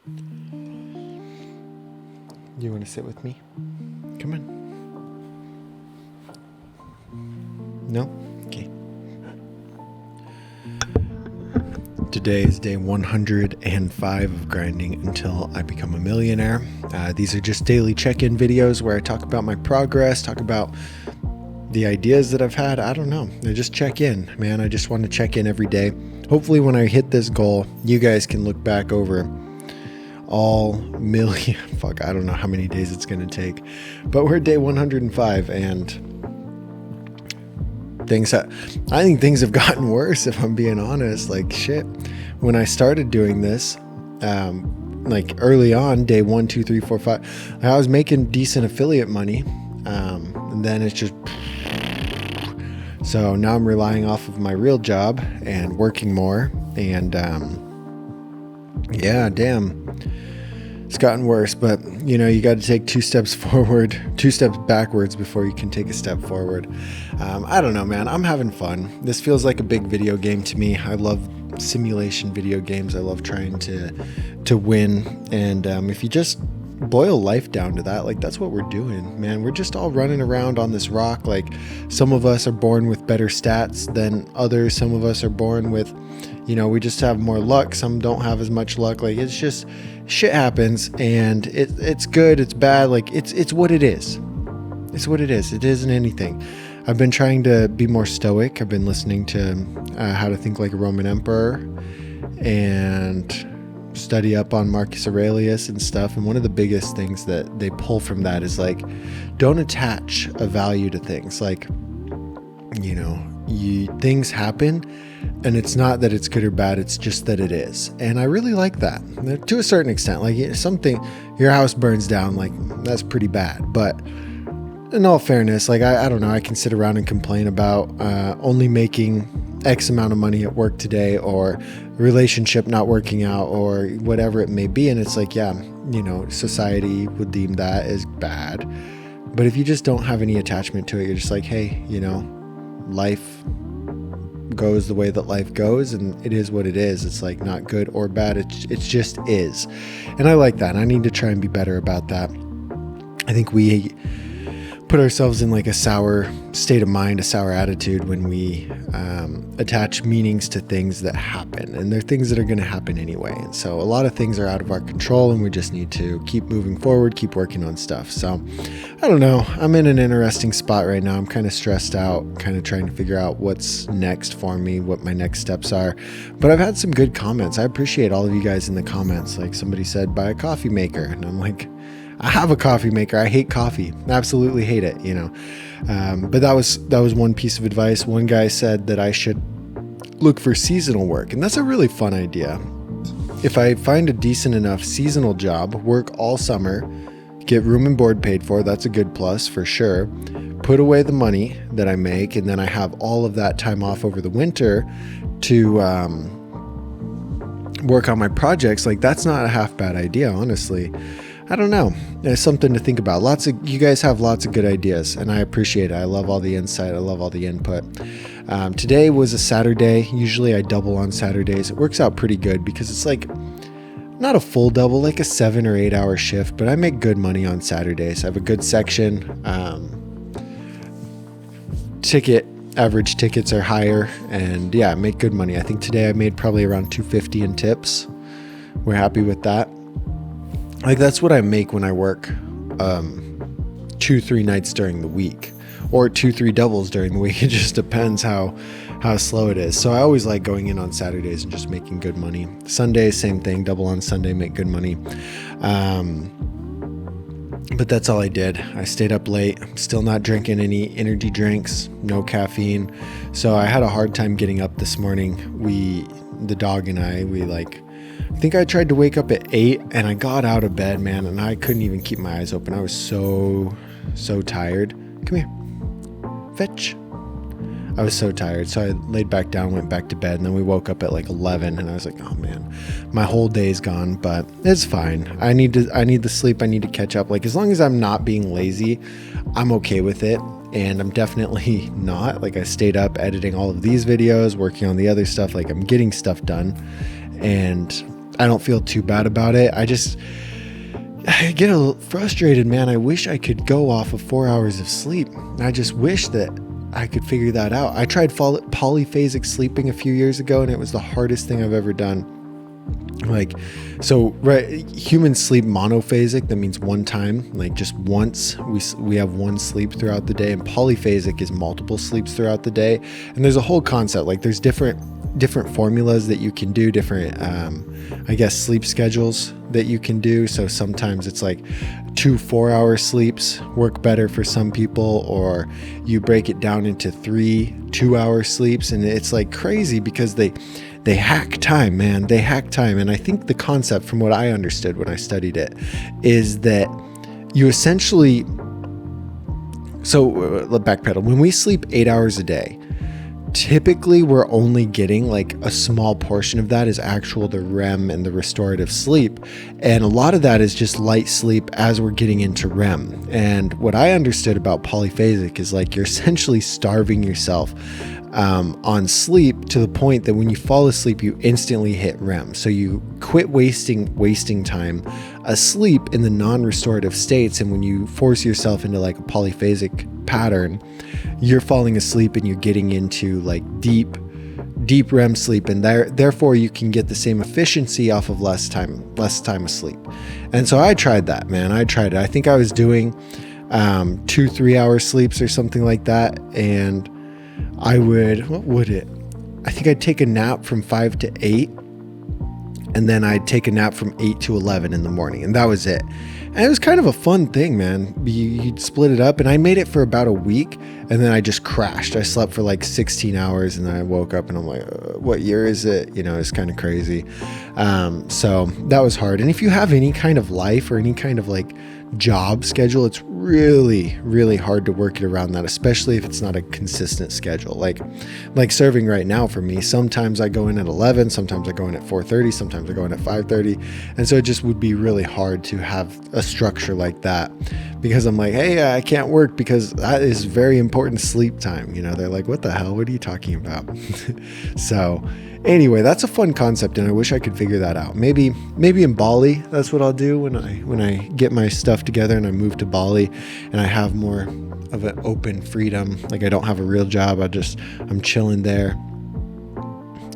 You want to sit with me? Come on. No? Okay. Today is day 105 of grinding until I become a millionaire. These are just daily check-in videos where I talk about my progress, talk about the ideas that I've had. I don't know. I just check in, man. I just want to check in every day. Hopefully when I hit this goal, you guys can look back over all million, I don't know how many days it's going to take, but we're at day 105 and I think things have gotten worse, if I'm being honest. Like shit, when I started doing this, like early on, day 1, 2, 3, 4, 5, I was making decent affiliate money. And then it's just, so now I'm relying off of my real job and working more. And, yeah, damn, it's gotten worse, but you know, you got to take 2 steps forward, 2 steps backwards before you can take a step forward. I don't know, man. I'm having fun. This feels like a big video game to me. I love simulation video games. I love trying to win. And if you just boil life down to that, like that's what we're doing, man. We're just all running around on this rock. Like some of us are born with better stats than others. Some of us are born with, you know, we just have more luck. Some don't have as much luck. Like it's just shit happens, and it's good, it's bad. Like it's what it is. It's what it is. It isn't anything. I've been trying to be more stoic. I've been listening to How to Think Like a Roman Emperor and study up on Marcus Aurelius and stuff. And one of the biggest things that they pull from that is like, don't attach a value to things. Like, you know, things happen, and it's not that it's good or bad, it's just that it is. And I really like that to a certain extent. Like something, your house burns down, like that's pretty bad. But in all fairness, like I don't know, I can sit around and complain about only making X amount of money at work today, or relationship not working out, or whatever it may be. And it's like, yeah, you know, society would deem that as bad. But if you just don't have any attachment to it, you're just like, hey, you know, life goes the way that life goes, and it is what it is. It's like not good or bad. It just is. And I like that. I need to try and be better about that. I think we put ourselves in like a sour state of mind, a sour attitude when we attach meanings to things that happen, and they're things that are going to happen anyway. And so a lot of things are out of our control, and we just need to keep moving forward, keep working on stuff. So I don't know, I'm in an interesting spot right now. I'm kind of stressed out, kind of trying to figure out what's next for me, what my next steps are. But I've had some good comments. I appreciate all of you guys in the comments. Like somebody said, buy a coffee maker, and I'm like, I have a coffee maker. I hate coffee. Absolutely hate it, you know. But that was one piece of advice. One guy said that I should look for seasonal work, and that's a really fun idea. If I find a decent enough seasonal job, work all summer, get room and board paid for, that's a good plus for sure. Put away the money that I make, and then I have all of that time off over the winter to work on my projects. Like that's not a half bad idea, honestly. I don't know. There's something to think about. You guys have lots of good ideas, and I appreciate it. I love all the insight. I love all the input. Today was a Saturday. Usually I double on Saturdays. It works out pretty good because it's like not a full double, like a 7 or 8 hour shift, but I make good money on Saturdays. I have a good section. Average tickets are higher, and yeah, I make good money. I think today I made probably around $250 in tips. We're happy with that. Like that's what I make when I work 2-3 nights during the week, or 2-3 doubles during the week. It just depends how slow it is. So I always like going in on Saturdays and just making good money. Sundays, same thing, double on Sunday, make good money. But that's all I did. I stayed up late. I'm still not drinking any energy drinks, no caffeine. So I had a hard time getting up this morning. The dog and I think I tried to wake up at 8, and I got out of bed, man, and I couldn't even keep my eyes open. I was so tired. Come here. Fetch. I was so tired. So I laid back down, went back to bed, and then we woke up at like 11, and I was like, oh man, my whole day's gone, but it's fine. I need the sleep. I need to catch up. Like as long as I'm not being lazy, I'm okay with it. And I'm definitely not. Like I stayed up editing all of these videos, working on the other stuff. Like I'm getting stuff done. And I don't feel too bad about it. I get a little frustrated, man. I wish I could go off of 4 hours of sleep. I just wish that I could figure that out. I tried polyphasic sleeping a few years ago, and it was the hardest thing I've ever done. Like, so, right, humans sleep monophasic. That means one time, like just once. We have one sleep throughout the day, and polyphasic is multiple sleeps throughout the day. And there's a whole concept, like there's different formulas that you can do, different, I guess, sleep schedules that you can do. So sometimes it's like 2 4-hour sleeps work better for some people, or you break it down into 3 2-hour sleeps. And it's like crazy because they hack time, man. They hack time. And I think the concept, from what I understood when I studied it, is that you essentially, so backpedal, when we sleep 8 hours a day, typically we're only getting like a small portion of that is actual the REM and the restorative sleep. And a lot of that is just light sleep as we're getting into REM. And what I understood about polyphasic is like you're essentially starving yourself on sleep to the point that when you fall asleep, you instantly hit REM. So you quit wasting time asleep in the non-restorative states. And when you force yourself into like a polyphasic pattern, you're falling asleep and you're getting into like deep REM sleep, and therefore you can get the same efficiency off of less time asleep. And so I tried that, man. I tried it. I think I was doing 2 3-hour sleeps or something like that, and I think I'd take a nap from 5 to 8, and then I'd take a nap from 8 to 11 in the morning, and that was it. And it was kind of a fun thing, man. You'd split it up, and I made it for about a week, and then I just crashed. I slept for like 16 hours, and then I woke up, and I'm like, what year is it? You know, it's kind of crazy. So that was hard. And if you have any kind of life or any kind of like job schedule, it's really, really hard to work it around that, especially if it's not a consistent schedule. Like serving right now for me, sometimes I go in at 11, sometimes I go in at 4:30, sometimes I go in at 5:30. And so it just would be really hard to have a structure like that, because I'm like, hey, I can't work because that is very important sleep time. You know, they're like, what the hell? What are you talking about? So anyway, that's a fun concept, and I wish I could figure that out. Maybe in Bali, that's what I'll do when I get my stuff together and I move to Bali and I have more of an open freedom. Like I don't have a real job. I'm chilling there,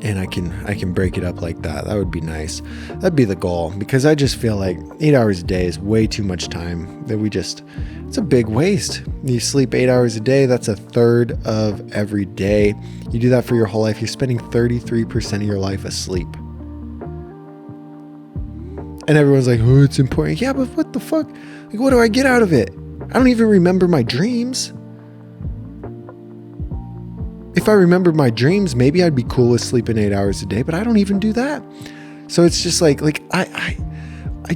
and I can break it up like that. That would be nice. That'd be the goal, because I just feel like 8 hours a day is way too much time that it's a big waste. You sleep 8 hours a day, that's a third of every day. You do that for your whole life, you're spending 33% of your life asleep. And everyone's like, oh, it's important. Yeah, but what the fuck? Like, what do I get out of it? I don't even remember my dreams. If I remembered my dreams, maybe I'd be cool with sleeping 8 hours a day, but I don't even do that. So it's just like I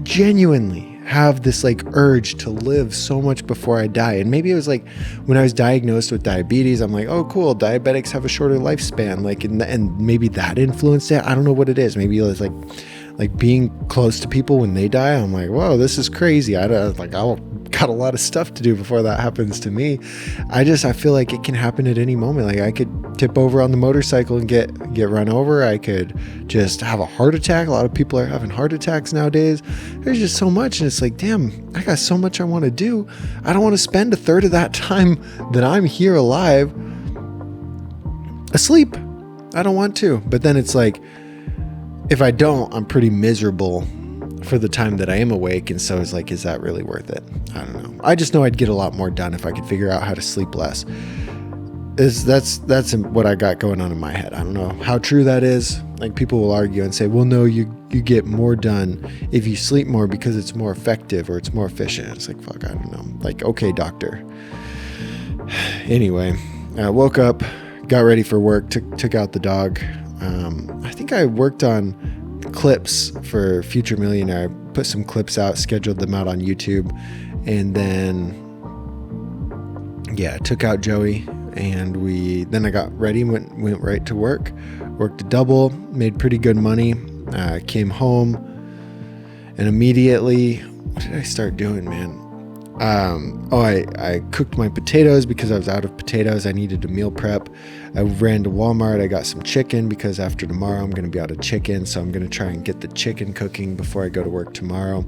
genuinely have this like urge to live so much before I die. And maybe it was like when I was diagnosed with diabetes, I'm like, oh cool, diabetics have a shorter lifespan. Like, and maybe that influenced it. I don't know what it is. Maybe it was like being close to people when they die. I'm like, whoa, this is crazy. I'll got a lot of stuff to do before that happens to me. I feel like it can happen at any moment. Like I could tip over on the motorcycle and get run over. I could just have a heart attack. A lot of people are having heart attacks nowadays. There's just so much, and it's like, damn, I got so much I want to do. I don't want to spend a third of that time that I'm here alive asleep. I don't want to. But then it's like, if I don't, I'm pretty miserable for the time that I am awake. And so it's like, is that really worth it? I don't know. I just know I'd get a lot more done if I could figure out how to sleep less. That's what I got going on in my head. I don't know how true that is. Like people will argue and say, well, no, you get more done if you sleep more because it's more effective or it's more efficient. It's like, fuck, I don't know. Like, okay, doctor. Anyway, I woke up, got ready for work, took out the dog. I think I worked on clips for Future Millionaire. I put some clips out, scheduled them out on YouTube, and then took out Joey, and then I got ready and went right to work. Worked a double, made pretty good money. Came home, and immediately, what did I start doing, man? I cooked my potatoes because I was out of potatoes. I needed to meal prep. I ran to Walmart. I got some chicken because after tomorrow I'm going to be out of chicken. So I'm going to try and get the chicken cooking before I go to work tomorrow.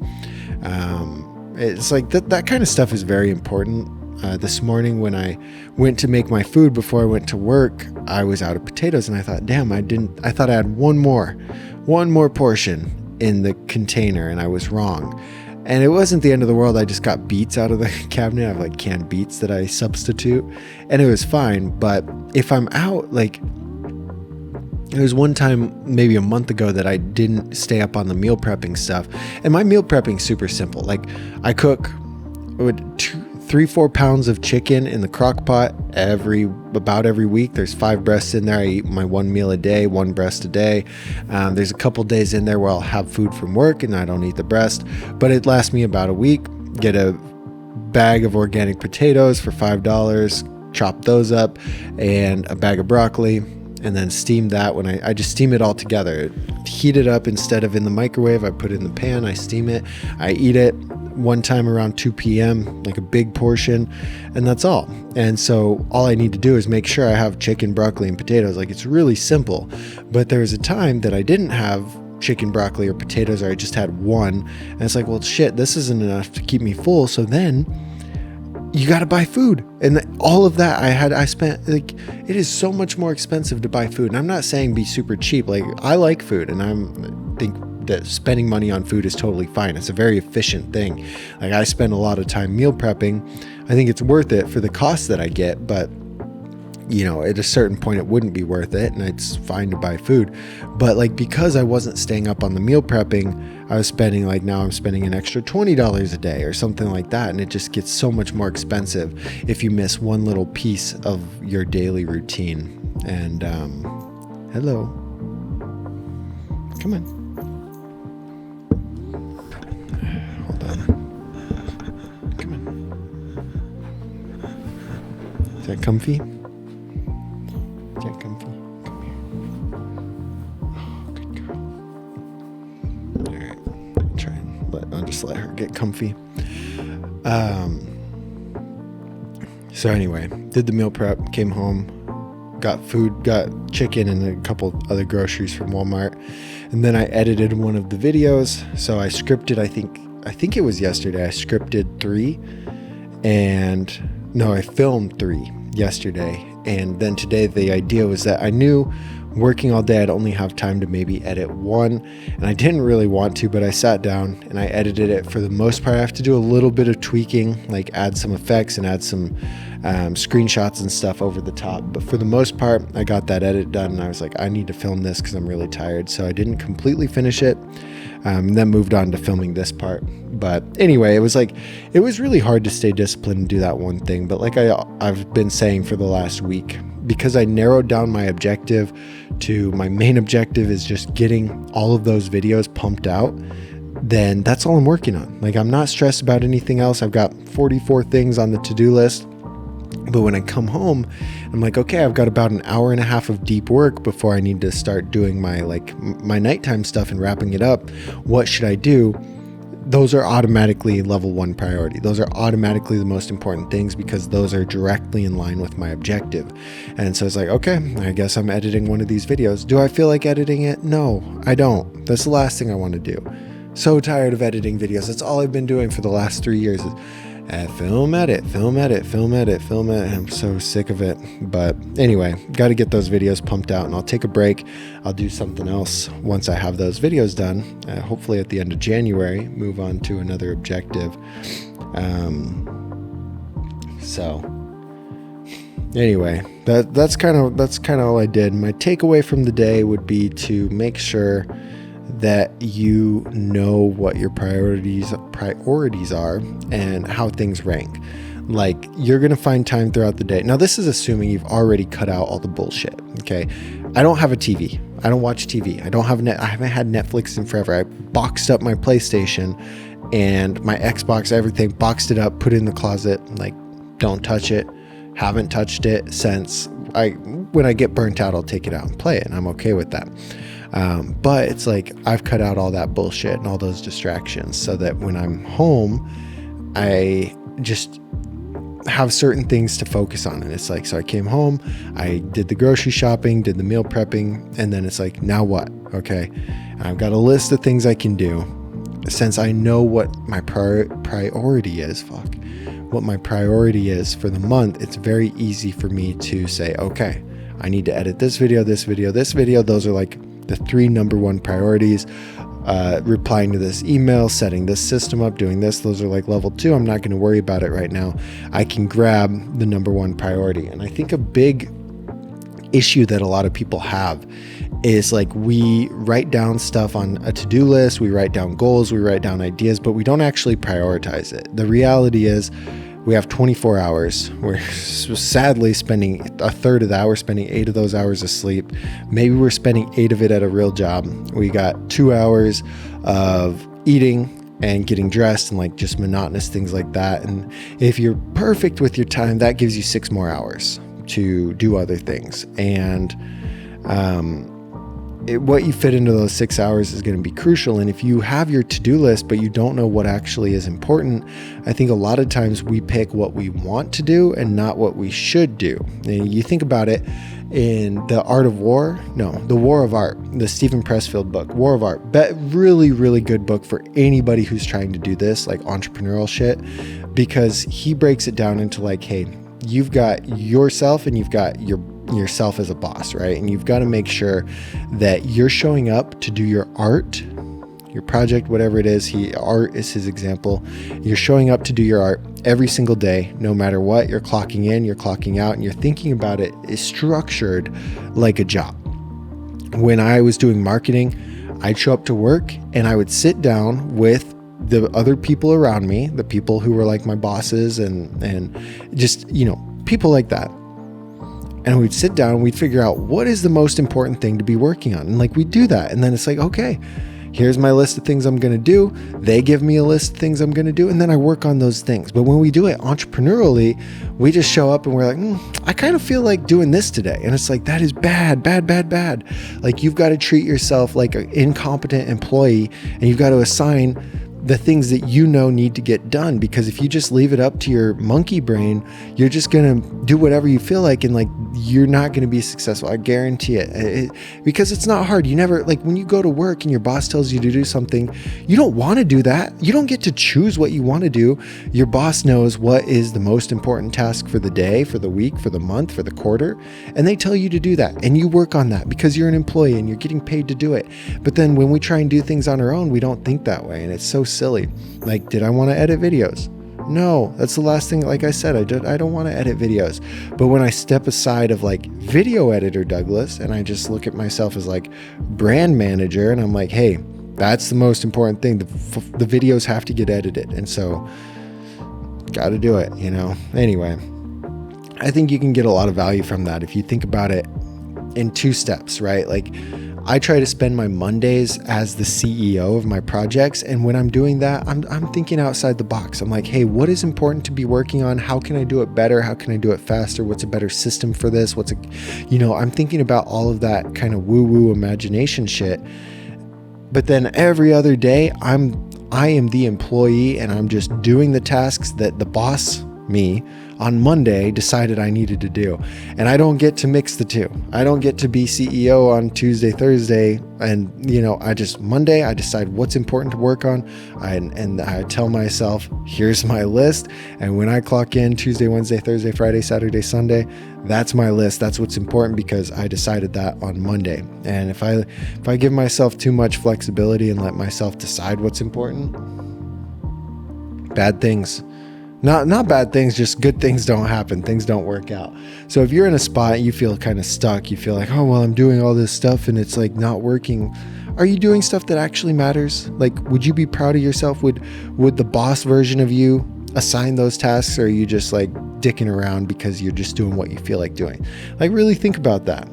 It's like that kind of stuff is very important. This morning when I went to make my food before I went to work, I was out of potatoes and I thought, damn, I thought I had one more portion in the container and I was wrong. And it wasn't the end of the world. I just got beets out of the cabinet. I have like canned beets that I substitute and it was fine. But if I'm out, like there was one time maybe a month ago that I didn't stay up on the meal prepping stuff. And my meal prepping is super simple. Like I cook 3-4 pounds of chicken in the crock pot about every week. There's 5 breasts in there. I eat my 1 meal a day, 1 breast a day. There's a couple days in there where I'll have food from work and I don't eat the breast, but it lasts me about a week. Get a bag of organic potatoes for $5, chop those up, and a bag of broccoli, and then steam that. When I just steam it all together, heat it up instead of in the microwave. I put it in the pan, I steam it, I eat it one time around 2 p.m., like a big portion, and that's all. And so all I need to do is make sure I have chicken, broccoli, and potatoes. Like it's really simple. But there was a time that I didn't have chicken, broccoli, or potatoes, or I just had one. And it's like, well, shit, this isn't enough to keep me full. So then you got to buy food. And all of that I spent, like, it is so much more expensive to buy food. And I'm not saying be super cheap. Like I like food and I think that spending money on food is totally fine. It's a very efficient thing. Like I spend a lot of time meal prepping. I think it's worth it for the cost that I get, but you know, at a certain point it wouldn't be worth it and it's fine to buy food. But like, because I wasn't staying up on the meal prepping, I was spending, like now I'm spending an extra $20 a day or something like that. And it just gets so much more expensive if you miss one little piece of your daily routine. And, hello, come on. Come on. Is that comfy? Is that comfy? Come here. Oh, good girl. Alright. I'll just let her get comfy. So anyway, did the meal prep, came home, got food, got chicken and a couple other groceries from Walmart. And then I edited one of the videos. So I scripted, I think it was yesterday, I scripted 3 I filmed 3 yesterday. And then today the idea was that I knew working all day I'd only have time to maybe edit 1, and I didn't really want to, but I sat down and I edited it. For the most part, I have to do a little bit of tweaking, like add some effects and add some screenshots and stuff over the top. But for the most part, I got that edit done and I was like, I need to film this because I'm really tired. So I didn't completely finish it. Then moved on to filming this part. But anyway, it was really hard to stay disciplined and do that one thing. But like I've been saying for the last week, because I narrowed down my objective to my main objective is just getting all of those videos pumped out, then that's all I'm working on. Like I'm not stressed about anything else. I've got 44 things on the to-do list. But when I come home, I'm like, okay, I've got about an hour and a half of deep work before I need to start doing my nighttime stuff and wrapping it up. What should I do? Those are automatically level 1 priority. Those are automatically the most important things because those are directly in line with my objective. And so it's like, okay, I guess I'm editing one of these videos. Do I feel like editing it? No, I don't. That's the last thing I want to do. So tired of editing videos. That's all I've been doing for the last 3 years. Film edit. I'm so sick of it. But anyway, got to get those videos pumped out and I'll take a break. I'll do something else once I have those videos done. Hopefully at the end of January, move on to another objective. So anyway, that's kind of all I did. My takeaway from the day would be to make sure that you know what your priorities are and how things rank. Like you're going to find time throughout the day. Now this is assuming you've already cut out all the bullshit. Okay. I don't have a TV. I don't watch TV. I haven't had Netflix in forever. I boxed up my PlayStation and my Xbox, everything, boxed it up, put it in the closet, like don't touch it. Haven't touched it since when I get burnt out, I'll take it out and play it. And I'm okay with that. But it's like I've cut out all that bullshit and all those distractions so that when I'm home, I just have certain things to focus on. And it's like, so I came home, I did the grocery shopping, did the meal prepping, and then it's like, now what? Okay. I've got a list of things I can do. Since I know what my priority is, what my priority is for the month, it's very easy for me to say, okay, I need to edit this video, this video, this video. Those are like the 3 number 1 priorities. Replying to this email, setting this system up, doing this, those are like level 2. I'm not going to worry about it right now. I can grab the number 1 priority. And I think a big issue that a lot of people have is like, we write down stuff on a to-do list, we write down goals, we write down ideas, but we don't actually prioritize it. The reality is we have 24 hours. We're sadly spending a third of the hour, spending 8 of those hours asleep. Maybe we're spending 8 of it at a real job. We got 2 hours of eating and getting dressed and like just monotonous things like that. And if you're perfect with your time, that gives you 6 more hours to do other things. And what you fit into those 6 hours is going to be crucial. And if you have your to-do list, but you don't know what actually is important, I think a lot of times we pick what we want to do and not what we should do. And you think about it in The War of Art, the Stephen Pressfield book, War of Art. Really, really good book for anybody who's trying to do this, like entrepreneurial shit, because he breaks it down into like, hey, you've got yourself and you've got yourself as a boss, right? And you've got to make sure that you're showing up to do your art, your project, whatever it is. Art is his example. You're showing up to do your art every single day, no matter what. You're clocking in, you're clocking out, and you're thinking about it is structured like a job. When I was doing marketing, I'd show up to work and I would sit down with the other people around me, the people who were like my bosses and just, people like that. And we'd sit down and we'd figure out what is the most important thing to be working on. And like, we do that. And then it's like, okay, here's my list of things I'm going to do. They give me a list of things I'm going to do. And then I work on those things. But when we do it entrepreneurially, we just show up and we're like, I kind of feel like doing this today. And it's like, that is bad. Like, you've got to treat yourself like an incompetent employee, and you've got to assign the things that need to get done, because if you just leave it up to your monkey brain, you're just going to do whatever you feel like, and like, you're not going to be successful. I guarantee it, because it's not hard. You never, like, when you go to work and your boss tells you to do something, you don't want to do that. You don't get to choose what you want to do. Your boss knows what is the most important task for the day, for the week, for the month, for the quarter, and they tell you to do that, and you work on that because you're an employee and you're getting paid to do it. But then when we try and do things on our own, we don't think that way, and it's so silly. Like, did I want to edit videos? No, that's the last thing. Like I said, I don't want to edit videos. But when I step aside of like video editor Douglas, and I just look at myself as like brand manager, and I'm like, hey, that's the most important thing. The videos have to get edited. And so got to do it, Anyway, I think you can get a lot of value from that if you think about it in 2 steps, right? Like, I try to spend my Mondays as the CEO of my projects. And when I'm doing that, I'm thinking outside the box. I'm like, hey, what is important to be working on? How can I do it better? How can I do it faster? What's a better system for this? I'm thinking about all of that kind of woo-woo imagination shit. But then every other day, I am the employee, and I'm just doing the tasks that the boss, me, on Monday decided I needed to do. And I don't get to mix the two. I don't get to be CEO on Tuesday, Thursday. And, Monday, I decide what's important to work on. And I tell myself, here's my list. And when I clock in Tuesday, Wednesday, Thursday, Friday, Saturday, Sunday, that's my list. That's what's important because I decided that on Monday. And if I give myself too much flexibility and let myself decide what's important, bad things, Not bad things, just good things don't happen. Things don't work out. So if you're in a spot and you feel kind of stuck, you feel like, oh, well, I'm doing all this stuff and it's like not working. Are you doing stuff that actually matters? Like, would you be proud of yourself? Would the boss version of you assign those tasks, or are you just like dicking around because you're just doing what you feel like doing? Like, really think about that.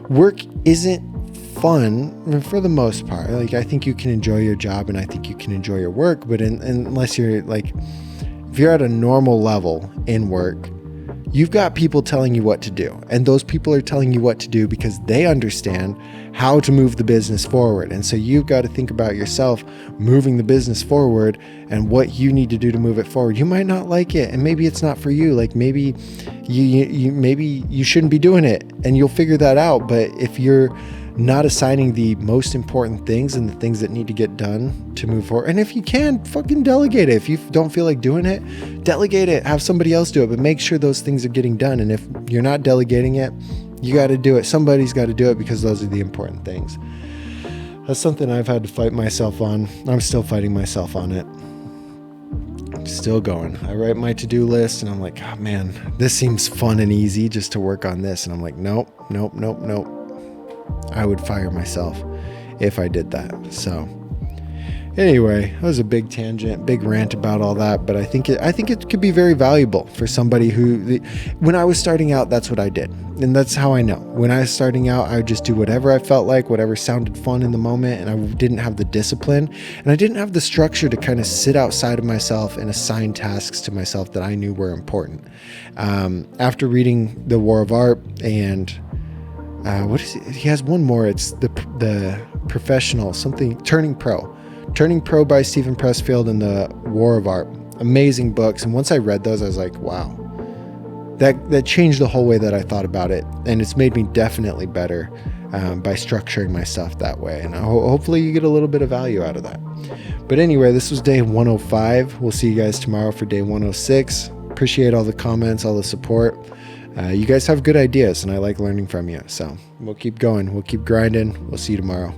Work isn't fun for the most part. Like, I think you can enjoy your job and I think you can enjoy your work, but unless you're like, if you're at a normal level in work, You've got people telling you what to do, and those people are telling you what to do because they understand how to move the business forward. And so you've got to think about yourself moving the business forward and what you need to do to move it forward. You might not like it, and maybe it's not for you. Like maybe you shouldn't be doing it, and you'll figure that out. But if you're not assigning the most important things and the things that need to get done to move forward, and if you can, fucking delegate it. If you don't feel like doing it, delegate it, have somebody else do it, but make sure those things are getting done. And if you're not delegating it, you got to do it. Somebody's got to do it, because those are the important things. That's something I've had to fight myself on. I'm still fighting myself on it. Still going. I write my to-do list and I'm like, oh man, this seems fun and easy just to work on this. And I'm like, nope. I would fire myself if I did that. So anyway, that was a big tangent, big rant about all that, but I think it could be very valuable for somebody who, when I was starting out, that's what I did. And that's how I know. When I was starting out, I would just do whatever I felt like, whatever sounded fun in the moment, and I didn't have the discipline, and I didn't have the structure to kind of sit outside of myself and assign tasks to myself that I knew were important. After reading The War of Art and what is it? He has one more. It's the professional something, Turning Pro by Stephen Pressfield and The War of Art. Amazing books. And once I read those, I was like, wow, that changed the whole way that I thought about it. And it's made me definitely better by structuring my stuff that way. And hopefully you get a little bit of value out of that. But anyway, this was day 105. We'll see you guys tomorrow for day 106. Appreciate all the comments, all the support. You guys have good ideas, and I like learning from you. So we'll keep going. We'll keep grinding. We'll see you tomorrow.